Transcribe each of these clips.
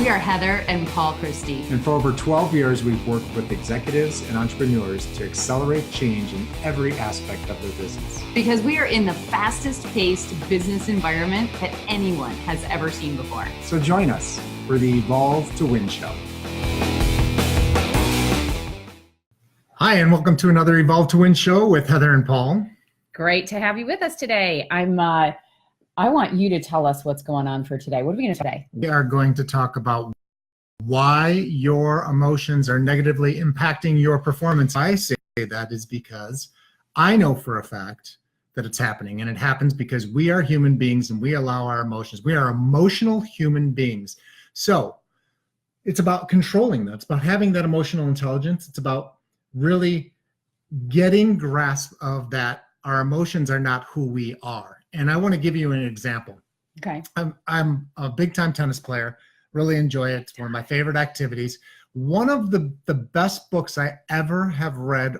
We are Heather and Paul Christie. And for over 12 years, we've worked with executives and entrepreneurs to accelerate change in every aspect of their business. Because we are in the fastest paced business environment that anyone has ever seen before. So join us for the Evolve to Win show. Hi, and welcome to another Evolve to Win show with Heather and Paul. Great to have you with us today. I want you to tell us what's going on for today. What are we going to today? We are going to talk about why your emotions are negatively impacting your performance. I say that is because I know for a fact that it's happening, and it happens because we are human beings and we allow our emotions. We are emotional human beings. So it's about controlling that. It's about having that emotional intelligence. It's about really getting grasp of that our emotions are not who we are. And I want to give you an example. Okay. I'm a big time tennis player, really enjoy it. It's one of my favorite activities. One of the best books I ever have read,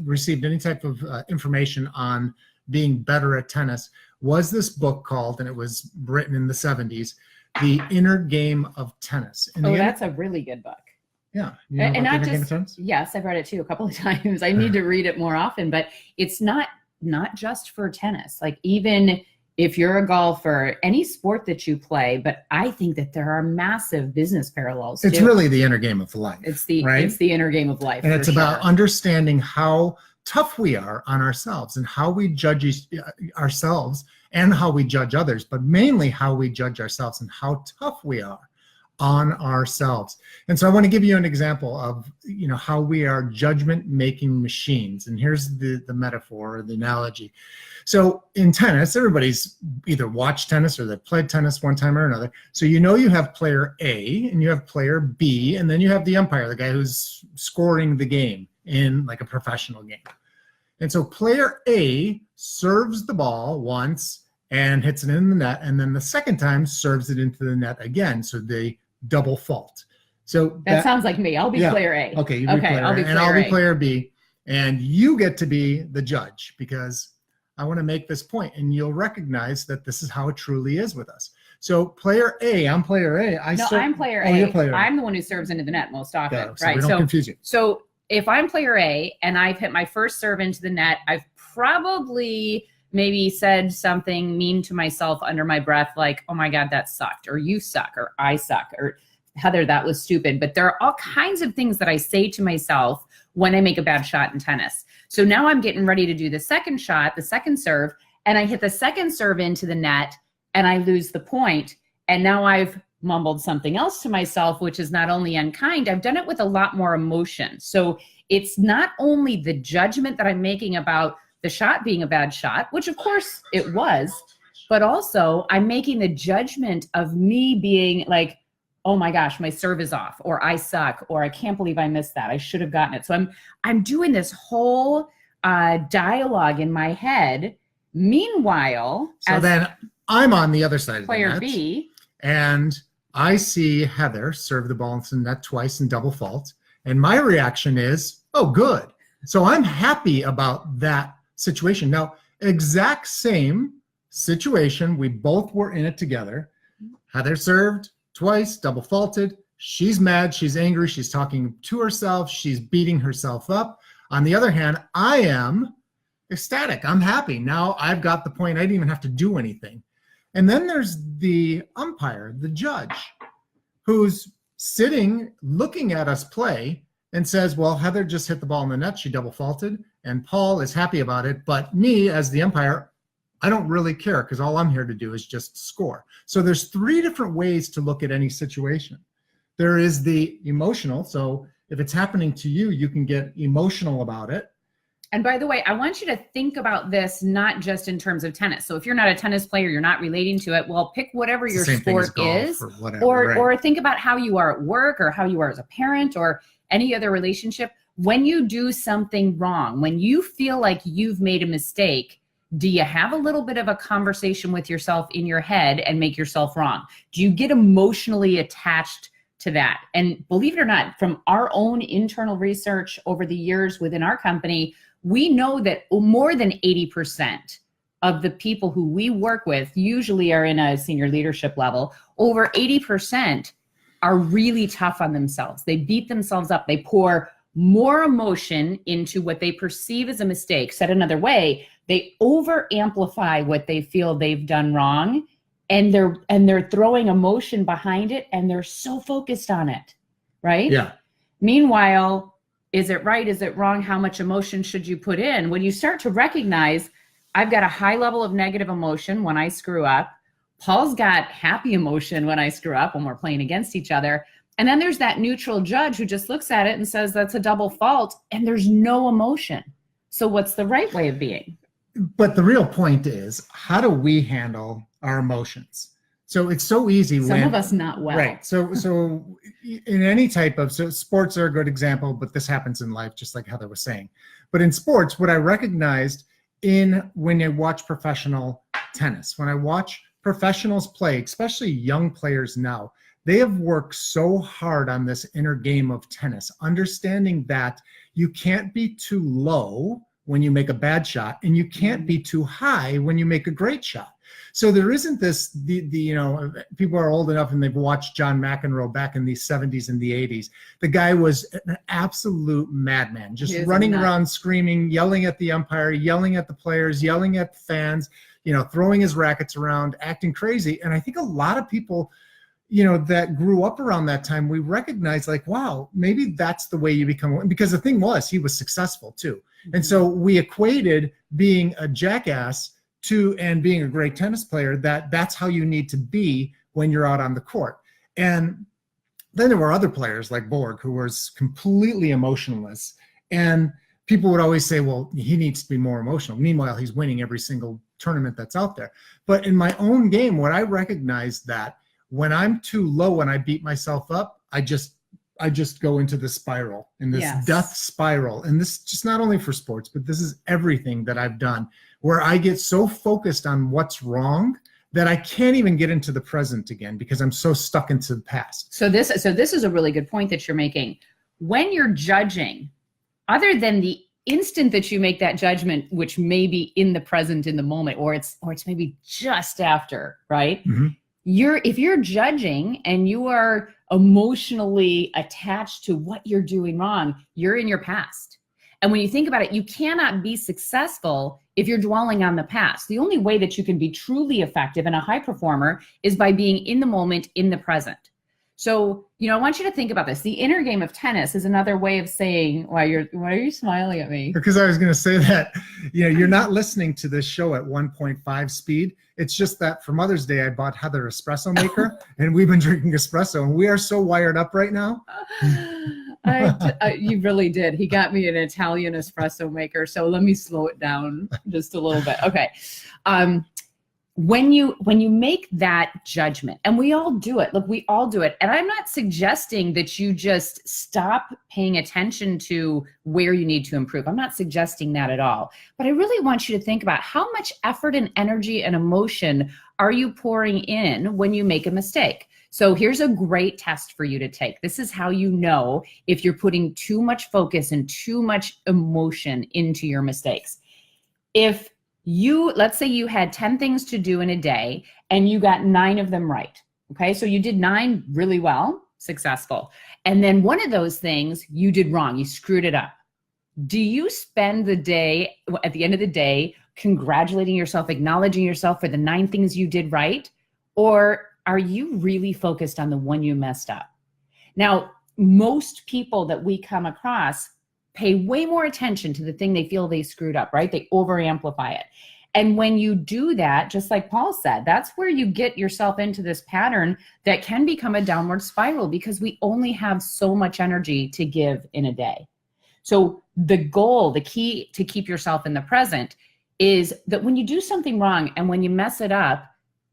received any type of information on being better at tennis was this book called, and it was written in the 70s, The Inner Game of Tennis. That's a really good book. Yeah. And not just, yes, I've read it too a couple of times. I need to read it more often, but it's not just for tennis. Like even if you're a golfer, any sport that you play, but I think that there are massive business parallels. It's really the inner game of life. It's the inner game of life. And it's about understanding how tough we are on ourselves and how we judge ourselves and how we judge others, but mainly how we judge ourselves and how tough we are on ourselves. And so I want to give you an example of, how we are judgment-making machines. And here's the metaphor or the analogy. So in tennis, everybody's either watched tennis or they've played tennis one time or another. So you have player A and you have player B, and then you have the umpire, the guy who's scoring the game in like a professional game. And so player A serves the ball once and hits it in the net, and then the second time serves it into the net again. So they double fault. So that sounds like me. I'll be player A. Okay, you be player A, and I'll be player B, and you get to be the judge because I want to make this point, and you'll recognize that this is how it truly is with us. So player A, I'm player A. I'm player A. You're player A. I'm the one who serves into the net most often, Yeah, so right? we don't confuse you. So if I'm player A and I've hit my first serve into the net, I've probably maybe said something mean to myself under my breath, like, oh my God, that sucked, or you suck, or I suck, or Heather, that was stupid. But there are all kinds of things that I say to myself when I make a bad shot in tennis. So now I'm getting ready to do the second shot, the second serve, and I hit the second serve into the net and I lose the point. And now I've mumbled something else to myself, which is not only unkind, I've done it with a lot more emotion. So it's not only the judgment that I'm making about the shot being a bad shot, which of course it was, but also I'm making the judgment of me being like, oh my gosh, my serve is off, or I suck, or I can't believe I missed that. I should have gotten it. So I'm doing this whole dialogue in my head. Meanwhile, then I'm on the other side of player the net, B, and I see Heather serve the ball into the net twice in double fault, and my reaction is, oh, good. So I'm happy about that situation. Now, exact same situation. We both were in it together. Heather served twice, double faulted. She's mad. She's angry. She's talking to herself. She's beating herself up. On the other hand, I am ecstatic. I'm happy. Now I've got the point. I didn't even have to do anything. And then there's the umpire, the judge, who's sitting looking at us play and says, well, Heather just hit the ball in the net. She double faulted. And Paul is happy about it. But me, as the umpire, I don't really care because all I'm here to do is just score. So there's three different ways to look at any situation. There is the emotional. So if it's happening to you, you can get emotional about it. And by the way, I want you to think about this not just in terms of tennis. So if you're not a tennis player, you're not relating to it, well, pick whatever your sport is, or think about how you are at work or how you are as a parent or any other relationship. When you do something wrong, when you feel like you've made a mistake, do you have a little bit of a conversation with yourself in your head and make yourself wrong? Do you get emotionally attached to that? And believe it or not, from our own internal research over the years within our company, we know that more than 80% of the people who we work with usually are in a senior leadership level. Over 80% are really tough on themselves. They beat themselves up. They pour more emotion into what they perceive as a mistake. Said another way, they over amplify what they feel they've done wrong, and they're throwing emotion behind it, and they're so focused on it, right? Yeah. Meanwhile, is it right? Is it wrong? How much emotion should you put in? When you start to recognize, I've got a high level of negative emotion when I screw up. Paul's got happy emotion when I screw up, when we're playing against each other. And then there's that neutral judge who just looks at it and says that's a double fault, and there's no emotion. So what's the right way of being? But the real point is, how do we handle our emotions? So it's so easy. Some of us not well. Right. So in any type of, so sports are a good example, but this happens in life, just like Heather was saying. But in sports, what I recognized when I watch professional tennis, when I watch professionals play, especially young players now, they have worked so hard on this inner game of tennis, understanding that you can't be too low when you make a bad shot, and you can't be too high when you make a great shot. So there isn't this, people are old enough and they've watched John McEnroe back in the 70s and the 80s. The guy was an absolute madman, just running around screaming, yelling at the umpire, yelling at the players, yelling at the fans, throwing his rackets around, acting crazy. And I think a lot of people, that grew up around that time, we recognize like, wow, maybe that's the way you become, because the thing was, he was successful too. And so we equated being a jackass and being a great tennis player, that's how you need to be when you're out on the court. And then there were other players like Borg, who was completely emotionless. And people would always say, well, he needs to be more emotional. Meanwhile, he's winning every single tournament that's out there. But in my own game, what I recognized that when I'm too low and I beat myself up, I just go into this spiral, in this death spiral. And this just not only for sports, but this is everything that I've done, where I get so focused on what's wrong that I can't even get into the present again because I'm so stuck into the past. So this is a really good point that you're making. When you're judging, other than the instant that you make that judgment, which may be in the present, in the moment, or it's maybe just after, right? Mm-hmm. If you're judging and you are emotionally attached to what you're doing wrong, you're in your past. And when you think about it, you cannot be successful if you're dwelling on the past. The only way that you can be truly effective and a high performer is by being in the moment, in the present. So, I want you to think about this. The inner game of tennis is another way of saying, why are you smiling at me? Because I was going to say that, you're not listening to this show at 1.5 speed. It's just that for Mother's Day, I bought Heather espresso maker and we've been drinking espresso, and we are so wired up right now. You really did. He got me an Italian espresso maker. So let me slow it down just a little bit. Okay. When you make that judgment, and we all do it, look, we all do it. And I'm not suggesting that you just stop paying attention to where you need to improve. I'm not suggesting that at all. But I really want you to think about how much effort and energy and emotion are you pouring in when you make a mistake. So here's a great test for you to take. This is how you know if you're putting too much focus and too much emotion into your mistakes. Let's say you had 10 things to do in a day and you got 9 of them right. Okay. So you did 9 really well, successful. And then one of those things you did wrong. You screwed it up. Do you spend the day, at the end of the day, congratulating yourself, acknowledging yourself for the 9 things you did right? Or are you really focused on the one you messed up? Now, most people that we come across pay way more attention to the thing they feel they screwed up, right? They over amplify it. And when you do that, just like Paul said, that's where you get yourself into this pattern that can become a downward spiral, because we only have so much energy to give in a day. So the goal, the key to keep yourself in the present is that when you do something wrong and when you mess it up,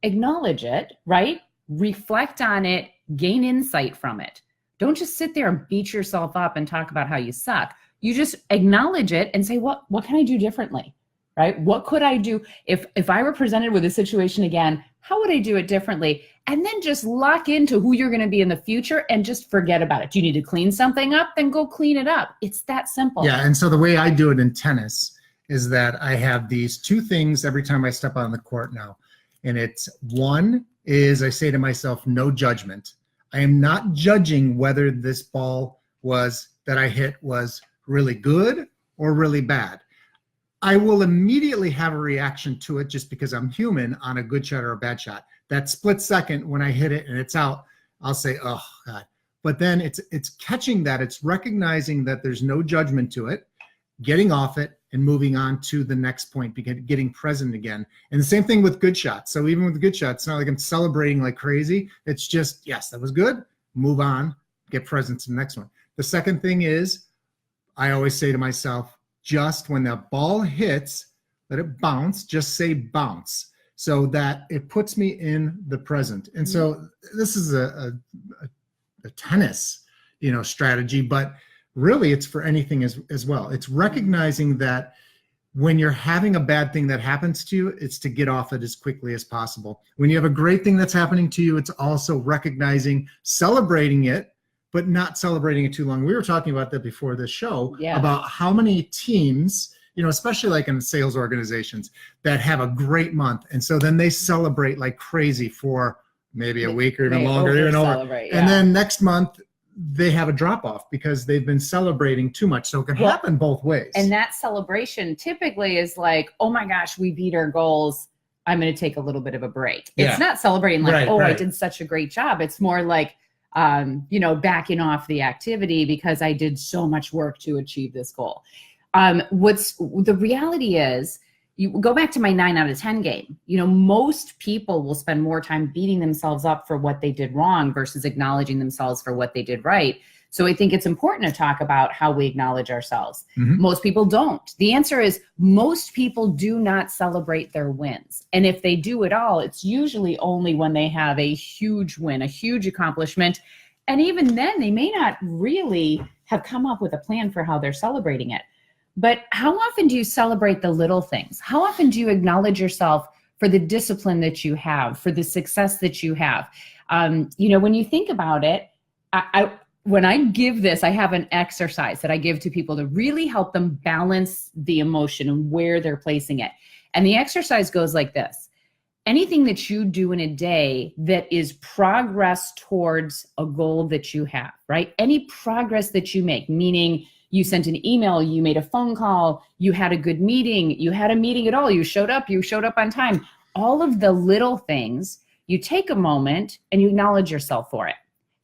acknowledge it, right? Reflect on it, gain insight from it. Don't just sit there and beat yourself up and talk about how you suck. You just acknowledge it and say, what can I do differently, right? What could I do if I were presented with a situation again? How would I do it differently? And then just lock into who you're going to be in the future and just forget about it. Do you need to clean something up? Then go clean it up. It's that simple. Yeah, and so the way I do it in tennis is that I have these two things every time I step on the court now. And it's one is I say to myself, no judgment. I am not judging whether this ball that I hit was really good or really bad. I will immediately have a reaction to it just because I'm human on a good shot or a bad shot. That split second when I hit it and it's out, I'll say, oh God. But then it's catching that, it's recognizing that there's no judgment to it, getting off it and moving on to the next point, getting present again. And the same thing with good shots. So even with good shots, it's not like I'm celebrating like crazy. It's just, yes, that was good. Move on, get present to the next one. The second thing is, I always say to myself, just when the ball hits, let it bounce, just say bounce, so that it puts me in the present. And so this is a tennis, strategy, but really it's for anything as well. It's recognizing that when you're having a bad thing that happens to you, it's to get off it as quickly as possible. When you have a great thing that's happening to you, it's also recognizing, celebrating it, but not celebrating it too long. We were talking about that before this show, about how many teams, especially like in sales organizations, that have a great month. And so then they celebrate like crazy for maybe a week or even longer, even over. And then next month, they have a drop off because they've been celebrating too much. So it can happen both ways. And that celebration typically is like, oh my gosh, we beat our goals. I'm going to take a little bit of a break. It's not celebrating like, I did such a great job. It's more like, backing off the activity because I did so much work to achieve this goal. What's the reality is, you go back to my 9 out of 10 game. Most people will spend more time beating themselves up for what they did wrong versus acknowledging themselves for what they did right. So I think it's important to talk about how we acknowledge ourselves. Most people don't. The answer is most people do not celebrate their wins. And if they do at all, it's usually only when they have a huge win, a huge accomplishment. And even then, they may not really have come up with a plan for how they're celebrating it. But how often do you celebrate the little things? How often do you acknowledge yourself for the discipline that you have, for the success that you have? When you think about it, when I give this, I have an exercise that I give to people to really help them balance the emotion and where they're placing it. And the exercise goes like this. Anything that you do in a day that is progress towards a goal that you have, right? Any progress that you make, meaning you sent an email, you made a phone call, you had a good meeting, you had a meeting at all, you showed up on time. All of the little things, you take a moment and you acknowledge yourself for it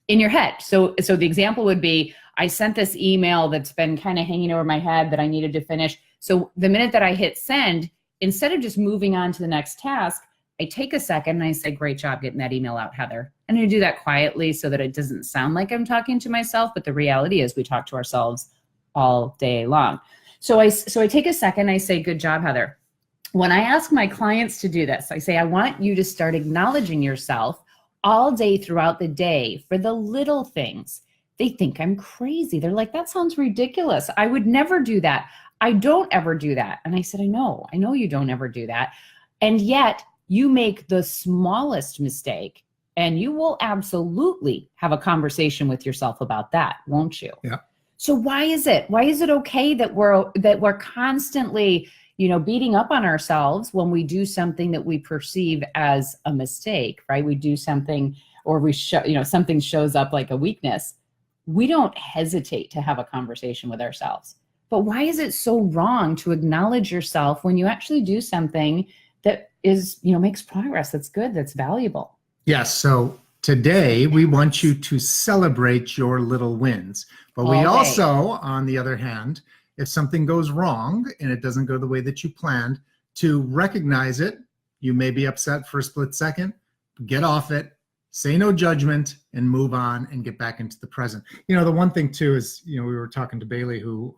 in your head. So the example would be, I sent this email that's been kind of hanging over my head that I needed to finish. So the minute that I hit send, instead of just moving on to the next task, I take a second and I say, great job getting that email out, Heather. And I do that quietly so that it doesn't sound like I'm talking to myself, but the reality is we talk to ourselves all day long. So I take a second, I say, good job, Heather. When I ask my clients to do this, I say, I want you to start acknowledging yourself all day throughout the day for the little things. They think I'm crazy. They're like, that sounds ridiculous. I would never do that. I don't ever do that. And I said, I know you don't ever do that. And yet you make the smallest mistake and you will absolutely have a conversation with yourself about that, won't you? Yeah. So why is it okay that we're constantly, beating up on ourselves when we do something that we perceive as a mistake, right? We do something or something shows up like a weakness. We don't hesitate to have a conversation with ourselves. But why is it so wrong to acknowledge yourself when you actually do something that is, makes progress, that's good, that's valuable? Yes. So today we want you to celebrate your little wins. But we also, on the other hand, if something goes wrong and it doesn't go the way that you planned, to recognize it. You may be upset for a split second, get off it, say no judgment, and move on and get back into the present. The one thing too is, we were talking to Bailey, who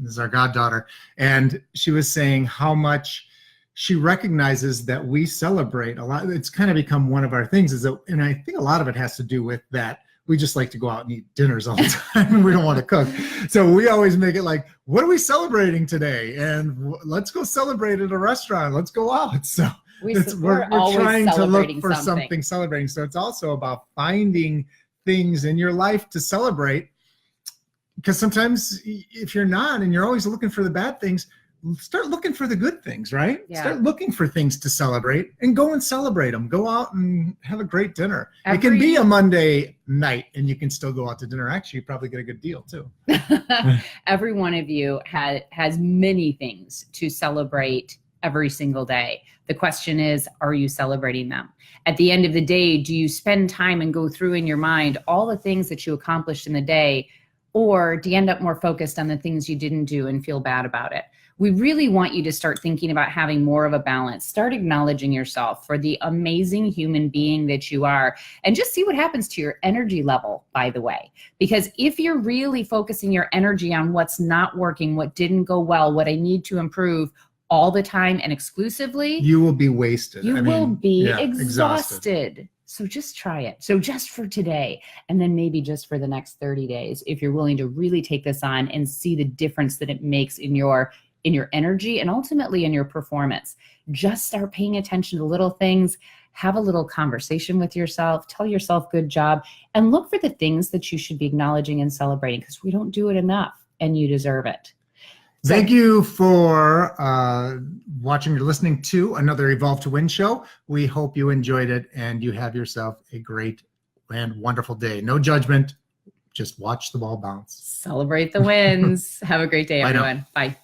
is our goddaughter, and she was saying how much she recognizes that we celebrate a lot. It's kind of become one of our things, and I think a lot of it has to do with that. We just like to go out and eat dinners all the time and we don't want to cook. So we always make it like, what are we celebrating today? And let's go celebrate at a restaurant. Let's go out. So we're trying to look for something celebrating. So it's also about finding things in your life to celebrate. Because sometimes if you're not and you're always looking for the bad things, start looking for the good things, right? Yeah. Start looking for things to celebrate and go and celebrate them. Go out and have a great dinner. It can be a Monday night and you can still go out to dinner. Actually, you probably get a good deal too. Every one of you has many things to celebrate every single day. The question is, are you celebrating them? At the end of the day, do you spend time and go through in your mind all the things that you accomplished in the day? Or do you end up more focused on the things you didn't do and feel bad about it? We really want you to start thinking about having more of a balance. Start acknowledging yourself for the amazing human being that you are, and just see what happens to your energy level, by the way. Because if you're really focusing your energy on what's not working, what didn't go well, what I need to improve all the time and exclusively, you will be wasted. You will be yeah, exhausted. So just try it. So just for today, and then maybe just for the next 30 days, if you're willing to really take this on and see the difference that it makes in your energy and ultimately in your performance. Just start paying attention to little things, have a little conversation with yourself, tell yourself good job, and look for the things that you should be acknowledging and celebrating, because we don't do it enough and you deserve it. Thank you for watching or listening to another Evolve to Win show. We hope you enjoyed it and you have yourself a great and wonderful day. No judgment, just watch the ball bounce. Celebrate the wins. Have a great day, Bye now. everyone. Bye.